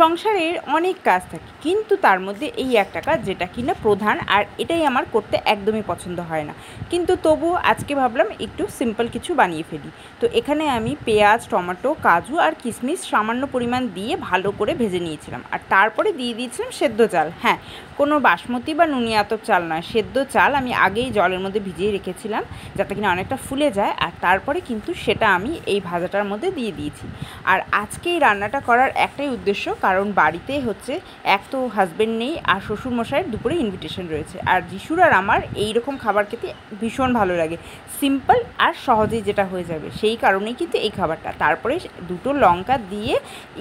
সংসারের অনেক কাজ থাকে, কিন্তু তার মধ্যে এই একটা কাজ যেটা কিনা প্রধান, আর এটাই আমার করতে একদমই পছন্দ হয় না। কিন্তু তবুও আজকে ভাবলাম একটু সিম্পল কিছু বানিয়ে ফেলি। তো এখানে আমি পেঁয়াজ, টমেটো, কাজু আর কিশমিশ সামান্য পরিমাণ দিয়ে ভালো করে ভেজে নিয়েছিলাম, আর তারপরে দিয়ে দিয়েছিলাম সেদ্ধ চাল। হ্যাঁ, কোনো বাসমতি বা নুনিয়াতপ চাল নয়, সেদ্ধ চাল আমি আগেই জলের মধ্যে ভিজিয়ে রেখেছিলাম যাতে কিনা অনেকটা ফুলে যায়, আর তারপরে কিন্তু সেটা আমি এই ভাজাটার মধ্যে দিয়ে দিয়েছি। আর আজকে এই রান্নাটা করার একটাই উদ্দেশ্য, কারণ বাড়িতে হচ্ছে এক তো হাজব্যান্ড নেই, আর শ্বশুরমশাইয়ের দুপুরে ইনভিটেশন রয়েছে, আর যিশুর আর আমার এই রকম খাবার খেতে ভীষণ ভালো লাগে, সিম্পল আর সহজেই যেটা হয়ে যাবে, সেই কারণেই কিন্তু এই খাবারটা। তারপরে দুটো লঙ্কা দিয়ে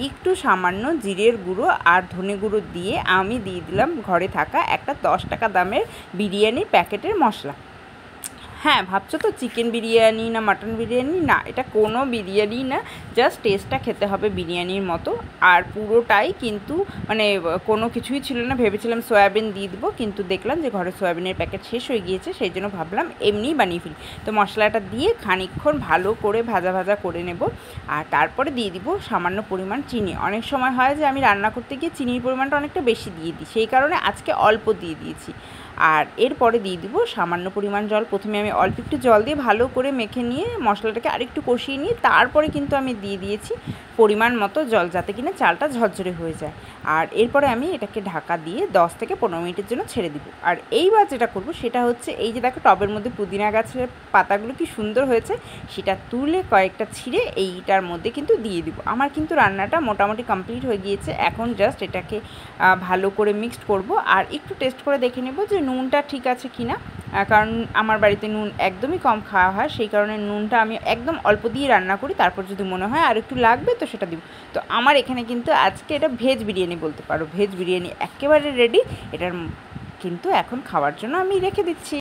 একটু সামান্য জিরের গুঁড়ো আর ধনে গুঁড়ো দিয়ে আমি দিয়ে দিলাম ঘরে থাকা একটা 10 টাকা দামের বিরিয়ানির প্যাকেটের মশলা। হ্যাঁ, ভাবছো তো চিকেন বিরিয়ানি না মাটন বিরিয়ানি? না, এটা কোনো বিরিয়ানি না, জাস্ট টেস্টটা খেতে হবে বিরিয়ানির মতো। আর পুরোটাই কিন্তু মানে কোনো কিছুই ছিল না, ভেবেছিলাম সয়াবিন দিয়ে দেবো, কিন্তু দেখলাম যে ঘরে সয়াবিনের প্যাকেট শেষ হয়ে গিয়েছে, সেই জন্য ভাবলাম এমনিই বানিয়ে ফেলি। তো মশলাটা দিয়ে খানিকক্ষণ ভালো করে ভাজা ভাজা করে নেব, আর তারপরে দিয়ে দিব সামান্য পরিমাণ চিনি। অনেক সময় হয় যে আমি রান্না করতে গিয়ে চিনির পরিমাণটা অনেকটা বেশি দিয়ে দিই, সেই কারণে আজকে অল্প দিয়ে দিয়েছি। আর এরপরে দিয়ে দিব সামান্য পরিমাণ জল। প্রথমে আমি অল্প একটু জল দিয়ে ভালো করে মেখে নিয়ে মশলাটাকে আরেকটু কষিয়ে নিয়ে তারপরে কিন্তু আমি দিয়ে দিয়েছি পরিমাণ মতো জল, যাতে কিনা চালটা ঝরঝরে হয়ে যায়। আর এরপরে আমি এটাকে ঢাকা দিয়ে 10 থেকে 15 মিনিটের জন্য ছেড়ে দিব। আর এইবার যেটা করব সেটা হচ্ছে, এই যে দেখো টবের মধ্যে পুদিনা গাছের পাতাগুলো কি সুন্দর হয়েছে, সেটা তুলে কয়েকটা ছিঁড়ে এইটার মধ্যে কিন্তু দিয়ে দিব। আমার কিন্তু রান্নাটা মোটামুটি কমপ্লিট হয়ে গিয়েছে, এখন জাস্ট এটাকে ভালো করে মিক্সড করব, আর একটু টেস্ট করে দেখে নেব যে নুনটা ঠিক আছে কি না, কারণ আমার বাড়িতে নুন একদমই কম খাওয়া হয়, সেই কারণে নুনটা আমি একদম অল্প দিয়ে রান্না করি, তারপর যদি মনে হয় আর একটু লাগবে তো সেটা দিব। তো আমার এখানে কিন্তু আজকে এটা ভেজ বিরিয়ানি বলতে পারো, ভেজ বিরিয়ানি একেবারে রেডি। এটার কিন্তু এখন খাওয়ার জন্য আমি রেখে দিচ্ছি।